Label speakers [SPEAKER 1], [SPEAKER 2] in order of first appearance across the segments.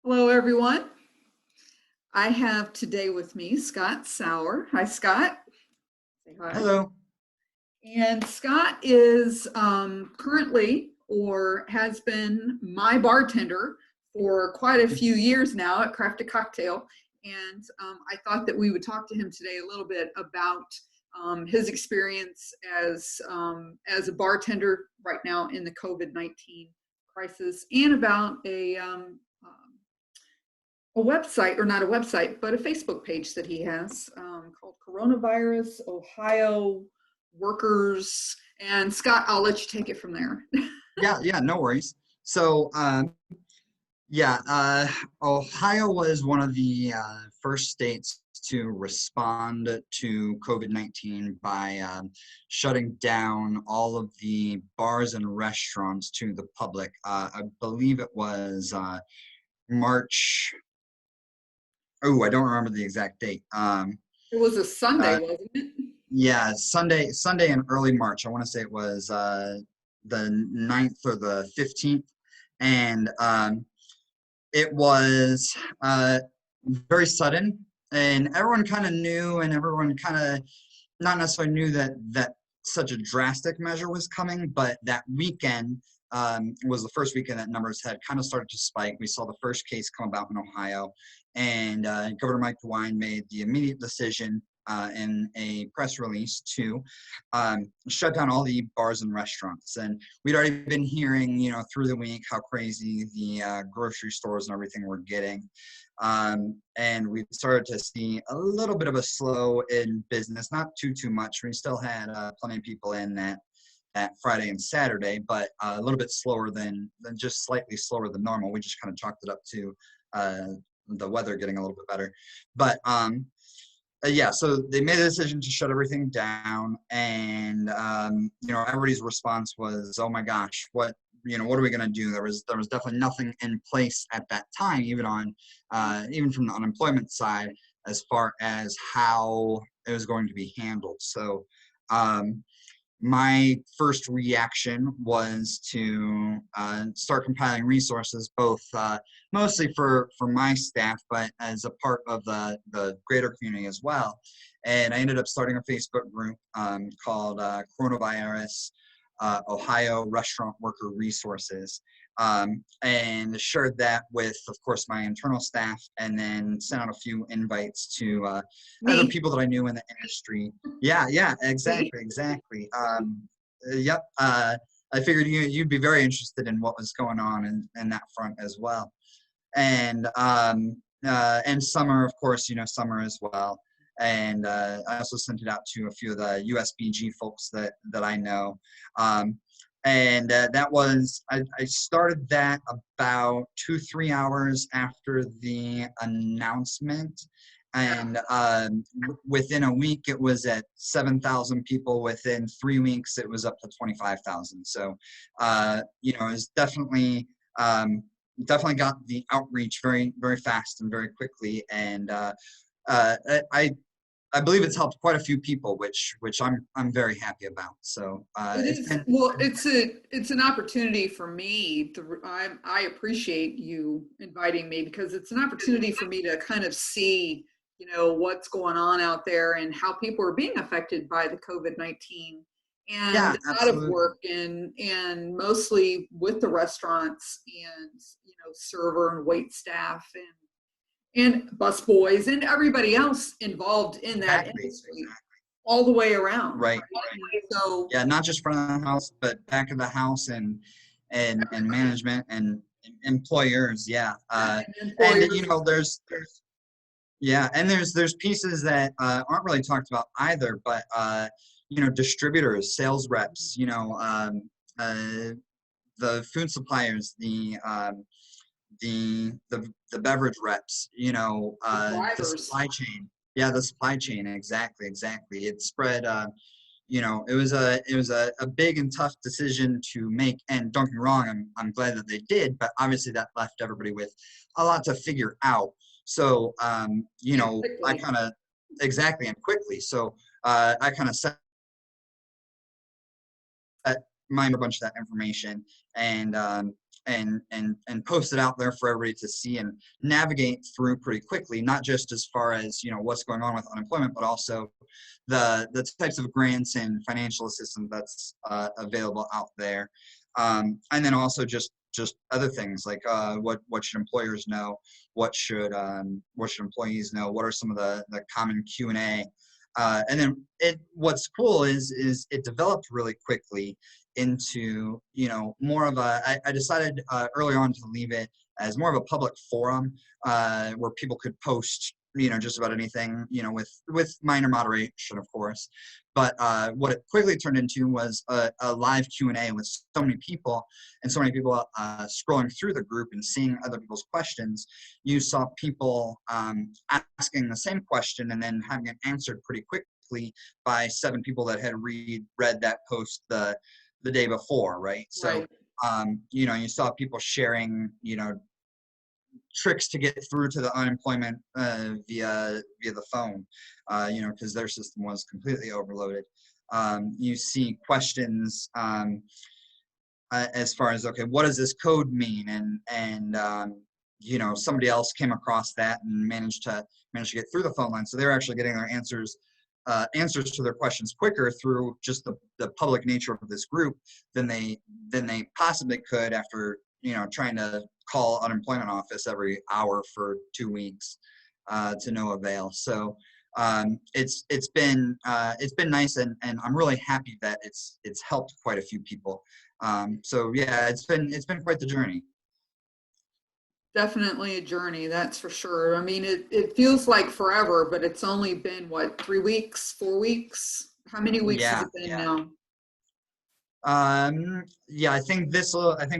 [SPEAKER 1] Hello, everyone. I have today with me Scott Sauer. Hi, Scott. Say hi.
[SPEAKER 2] Hello.
[SPEAKER 1] And Scott is currently or has been my bartender for quite a few years now at Craft a Cocktail. And I thought that we would talk to him today a little bit about his experience as a bartender right now in the COVID-19 crisis and about a website, or not a website, but a Facebook page that he has called Coronavirus Ohio Workers. And Scott, I'll let you take it from there.
[SPEAKER 2] Yeah, no worries. So, yeah, Ohio was one of the first states to respond to COVID-19 by shutting down all of the bars and restaurants to the public. I believe it was March. Oh, I don't remember the exact date.
[SPEAKER 1] It was a Sunday,
[SPEAKER 2] Uh,
[SPEAKER 1] wasn't it?
[SPEAKER 2] yeah, Sunday in early March. I want to say it was the 9th or the 15th. And it was very sudden, and everyone kind of knew, and everyone kind of not necessarily knew that such a drastic measure was coming, but that weekend was the first weekend that numbers had kind of started to spike. We saw the first case come about in Ohio, and Governor Mike DeWine made the immediate decision in a press release to shut down all the bars and restaurants. And we'd already been hearing, through the week how crazy the grocery stores and everything were getting. And we started to see a little bit of a slow in business, not too much. We still had plenty of people in that Friday and Saturday, but a little bit slower than just slightly slower than normal. We just kind of chalked it up to the weather getting a little bit better. But yeah, so they made a decision to shut everything down, and everybody's response was, "Oh my gosh, what are we going to do?" There was definitely nothing in place at that time, even from the unemployment side, as far as how it was going to be handled. So my first reaction was to start compiling resources, both mostly for my staff, but as a part of the greater community as well. And I ended up starting a Facebook group called Coronavirus Ohio Restaurant Worker Resources, and shared that with, of course, my internal staff, and then sent out a few invites to other people that I knew in the industry. Yeah, exactly. Yep. I figured you'd be very interested in what was going on in that front as well. And Summer, of course, Summer as well. And I also sent it out to a few of the USBG folks that I know. And that was, I started that about 2-3 hours after the announcement. And within a week, it was at 7,000 people. Within 3 weeks, it was up to 25,000. So, it was definitely got the outreach very, very fast and very quickly. And I believe it's helped quite a few people, which I'm very happy about. So
[SPEAKER 1] It is. Well, it's an opportunity for me to. I appreciate you inviting me, because it's an opportunity for me to kind of see, what's going on out there and how people are being affected by the COVID-19
[SPEAKER 2] yeah,
[SPEAKER 1] and out of
[SPEAKER 2] absolutely.
[SPEAKER 1] work, and mostly with the restaurants and server and wait staff and bus boys and everybody else involved in that industry,
[SPEAKER 2] Exactly.
[SPEAKER 1] all the way around.
[SPEAKER 2] Right.
[SPEAKER 1] And so
[SPEAKER 2] Yeah, not just front of the house, but back of the house, and management and employers. Yeah. And
[SPEAKER 1] employers.
[SPEAKER 2] there's yeah, and there's pieces that aren't really talked about either, but distributors, sales reps, the food suppliers, the beverage reps, the
[SPEAKER 1] Drivers.
[SPEAKER 2] supply chain. Yeah, the supply chain, exactly. It spread. It was a big and tough decision to make, and don't get me wrong, I'm glad that they did, but obviously that left everybody with a lot to figure out. So
[SPEAKER 1] And
[SPEAKER 2] I
[SPEAKER 1] quickly.
[SPEAKER 2] kind of exactly and quickly. So I kind of set mind a bunch of that information, and and post it out there for everybody to see and navigate through pretty quickly, not just as far as, what's going on with unemployment, but also the types of grants and financial assistance that's available out there. And then also just other things like what should employers know, what should employees know, what are some of the common Q&A. And then what's cool is it developed really quickly into, more of I decided early on to leave it as more of a public forum where people could post, just about anything, with minor moderation, of course. But what it quickly turned into was a live Q&A with so many people, and so many people scrolling through the group and seeing other people's questions. You saw people asking the same question and then having it answered pretty quickly by 7 people that had read that post the day before, right? So,
[SPEAKER 1] Right.
[SPEAKER 2] you saw people sharing, tricks to get through to the unemployment via the phone, because their system was completely overloaded. You see questions as far as, okay, what does this code mean? And somebody else came across that and managed to get through the phone line. So they're actually getting their answers to their questions quicker through just the public nature of this group than they possibly could after trying to call unemployment office every hour for 2 weeks to no avail. So it's been nice, and I'm really happy that it's helped quite a few people. So yeah, it's been quite the journey.
[SPEAKER 1] Definitely a journey, that's for sure. I mean, it feels like forever, but it's only been, what, 3 weeks, 4 weeks? How many weeks has
[SPEAKER 2] Yeah,
[SPEAKER 1] it been
[SPEAKER 2] yeah.
[SPEAKER 1] now?
[SPEAKER 2] Yeah, I think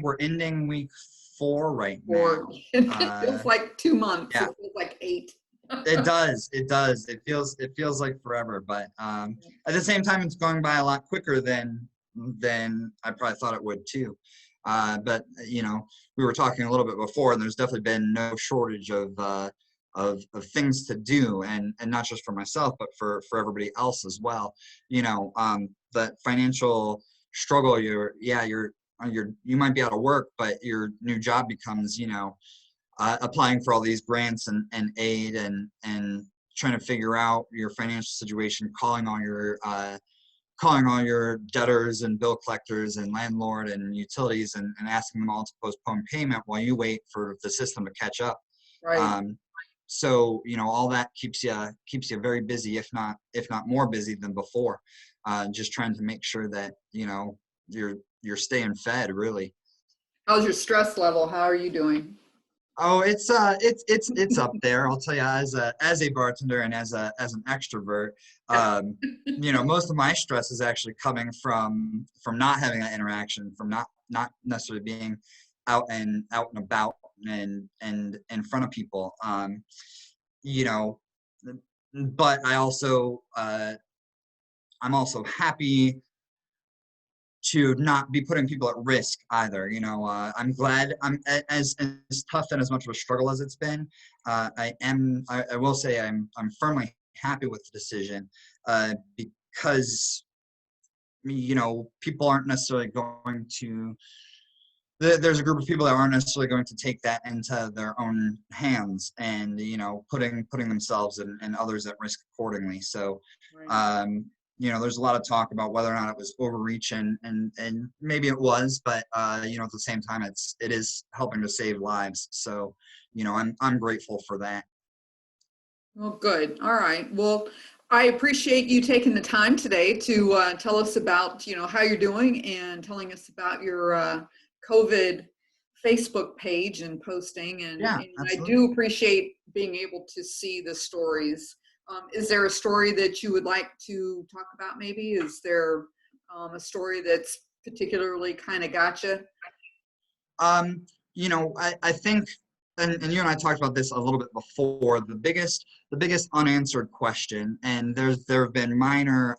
[SPEAKER 2] we're ending week 4 right
[SPEAKER 1] Or
[SPEAKER 2] now.
[SPEAKER 1] it feels like 2 months.
[SPEAKER 2] Yeah,
[SPEAKER 1] It feels like 8.
[SPEAKER 2] it does. It feels like forever, but at the same time, it's going by a lot quicker than I probably thought it would too. But we were talking a little bit before, and there's definitely been no shortage of things to do, and not just for myself, but for everybody else as well. The financial struggle. You might be out of work, but your new job becomes, applying for all these grants and aid and trying to figure out your financial situation, calling all your debtors and bill collectors and landlord and utilities and asking them all to postpone payment while you wait for the system to catch up.
[SPEAKER 1] Right.
[SPEAKER 2] So all that keeps you very busy, if not more busy than before. Just trying to make sure that you're staying fed, really.
[SPEAKER 1] How's your stress level? How are you doing?
[SPEAKER 2] Oh, it's up there. I'll tell you, as a bartender and as an extrovert, most of my stress is actually coming from not having that interaction, from not necessarily being out and about and in front of people. But I'm also happy to not be putting people at risk either. I'm glad as tough and as much of a struggle as it's been. I will say I'm firmly happy with the decision because people aren't necessarily going to. There's a group of people that aren't necessarily going to take that into their own hands and putting themselves and others at risk accordingly. So.
[SPEAKER 1] Right.
[SPEAKER 2] There's a lot of talk about whether or not it was overreach, and maybe it was, but at the same time, it is helping to save lives. So, I'm grateful for that.
[SPEAKER 1] Well, good. All right. Well, I appreciate you taking the time today to tell us about, how you're doing and telling us about your COVID Facebook page and posting.
[SPEAKER 2] Yeah,
[SPEAKER 1] And I
[SPEAKER 2] absolutely.
[SPEAKER 1] do appreciate being able to see the stories. Is there a story that you would like to talk about maybe? Is there a story that's particularly kind of got you?
[SPEAKER 2] I think, and you and I talked about this a little bit before. The biggest unanswered question, and there have been minor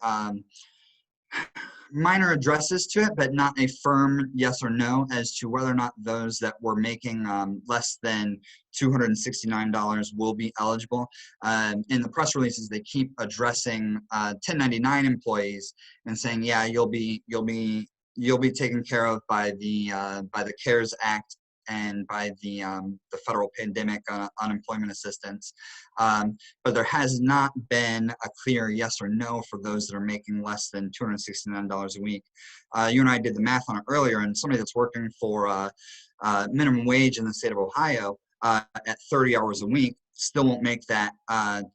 [SPEAKER 2] addresses to it, but not a firm yes or no as to whether or not those that were making less than $269 will be eligible. In the press releases, they keep addressing 1099 employees and saying, yeah, you'll be taken care of by the CARES Act and by the federal pandemic unemployment assistance. But there has not been a clear yes or no for those that are making less than $269 a week. You and I did the math on it earlier, and somebody that's working for minimum wage in the state of Ohio at 30 hours a week still won't make that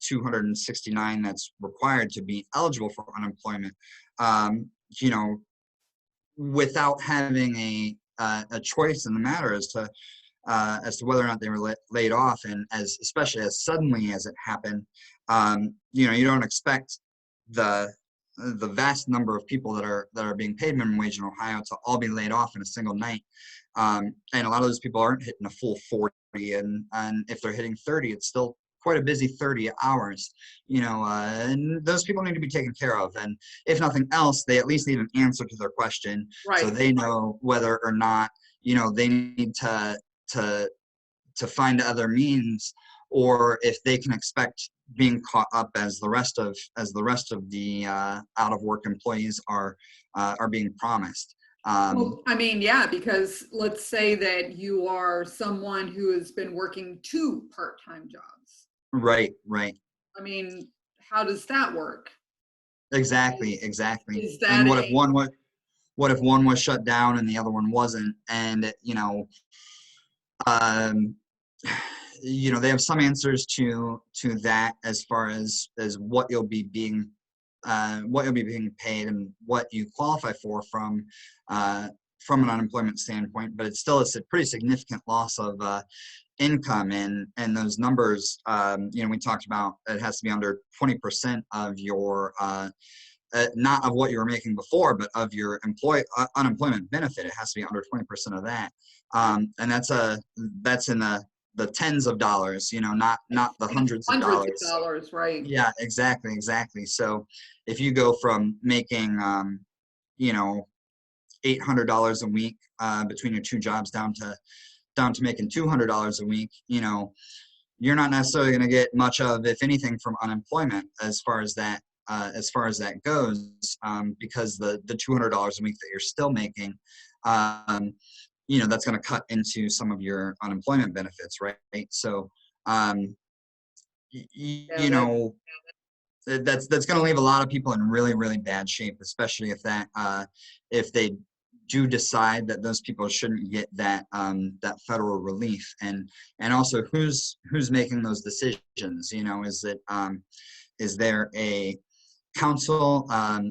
[SPEAKER 2] 269 that's required to be eligible for unemployment. You know, without having a choice in the matter as to whether or not they were laid off, and especially as suddenly as it happened, you know, you don't expect the vast number of people that are being paid minimum wage in Ohio to all be laid off in a single night. And a lot of those people aren't hitting a full 40, and if they're hitting 30, it's still quite a busy 30 hours, you know, and those people need to be taken care of. And if nothing else, they at least need an answer to their question, so
[SPEAKER 1] Right.
[SPEAKER 2] they know whether or not, you know, they need to find other means, or if they can expect being caught up as the rest of the out of work employees are being promised.
[SPEAKER 1] Well, I mean, yeah, because let's say that you are someone who has been working 2 part-time jobs.
[SPEAKER 2] Right.
[SPEAKER 1] I mean, how does that work?
[SPEAKER 2] Exactly.
[SPEAKER 1] Is
[SPEAKER 2] And
[SPEAKER 1] that a
[SPEAKER 2] what if one was shut down and the other one wasn't? And um, you know, they have some answers to that as far as what you'll be being paid and what you qualify for from an unemployment standpoint. But it's still a pretty significant loss of income, and those numbers, you know, we talked about, it has to be under 20% of your not of what you were making before, but of your unemployment benefit. It has to be under 20% of that, and that's in the tens of dollars, you know, not the hundreds of
[SPEAKER 1] hundreds of
[SPEAKER 2] dollars.
[SPEAKER 1] dollars, right?
[SPEAKER 2] Yeah, exactly. So if you go from making you know, $800 a week between your 2 jobs down to making $200 a week, you know, you're not necessarily going to get much of, if anything, from unemployment as far as that goes, because the $200 a week that you're still making, you know, that's going to cut into some of your unemployment benefits, right? So,
[SPEAKER 1] Yeah,
[SPEAKER 2] you know, that's going to leave a lot of people in really, really bad shape, especially if they do decide that those people shouldn't get that federal relief. And also, who's making those decisions? You know, is there a council?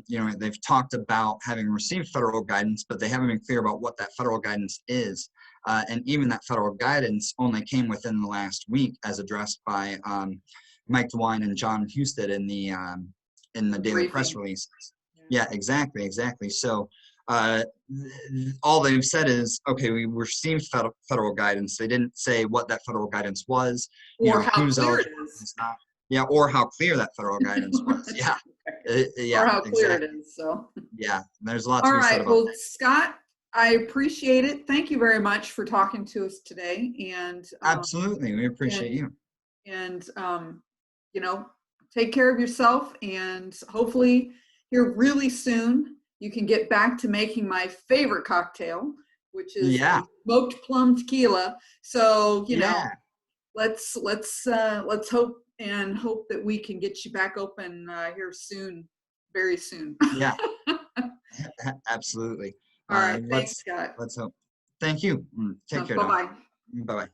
[SPEAKER 2] You know, they've talked about having received federal guidance, but they haven't been clear about what that federal guidance is. And even that federal guidance only came within the last week, as addressed by Mike DeWine and John Husted in the daily press
[SPEAKER 1] briefing.
[SPEAKER 2] releases. Yeah, exactly. So all they've said is, okay, we received federal guidance. They didn't say what that federal guidance was, you
[SPEAKER 1] Or
[SPEAKER 2] know,
[SPEAKER 1] how
[SPEAKER 2] who's
[SPEAKER 1] clear it
[SPEAKER 2] eligible,
[SPEAKER 1] is.
[SPEAKER 2] who's not. Yeah, or how clear that federal guidance was. Yeah,
[SPEAKER 1] Or
[SPEAKER 2] yeah,
[SPEAKER 1] how clear it
[SPEAKER 2] exactly.
[SPEAKER 1] is. So,
[SPEAKER 2] Yeah, there's a lot
[SPEAKER 1] all
[SPEAKER 2] to be said
[SPEAKER 1] right.
[SPEAKER 2] about
[SPEAKER 1] Well, Scott, I appreciate it. Thank you very much for talking to us today. And
[SPEAKER 2] that. Absolutely, we appreciate
[SPEAKER 1] and
[SPEAKER 2] you.
[SPEAKER 1] and you know, take care of yourself, and hopefully here really soon you can get back to making my favorite cocktail, which is
[SPEAKER 2] Yeah,
[SPEAKER 1] the smoked plum tequila. So, you know,
[SPEAKER 2] yeah,
[SPEAKER 1] let's hope that we can get you back open here soon, very soon.
[SPEAKER 2] yeah, absolutely.
[SPEAKER 1] All right, thanks,
[SPEAKER 2] Let's
[SPEAKER 1] Scott.
[SPEAKER 2] hope. Thank you. Take care
[SPEAKER 1] Bye
[SPEAKER 2] now.
[SPEAKER 1] bye.
[SPEAKER 2] Bye bye.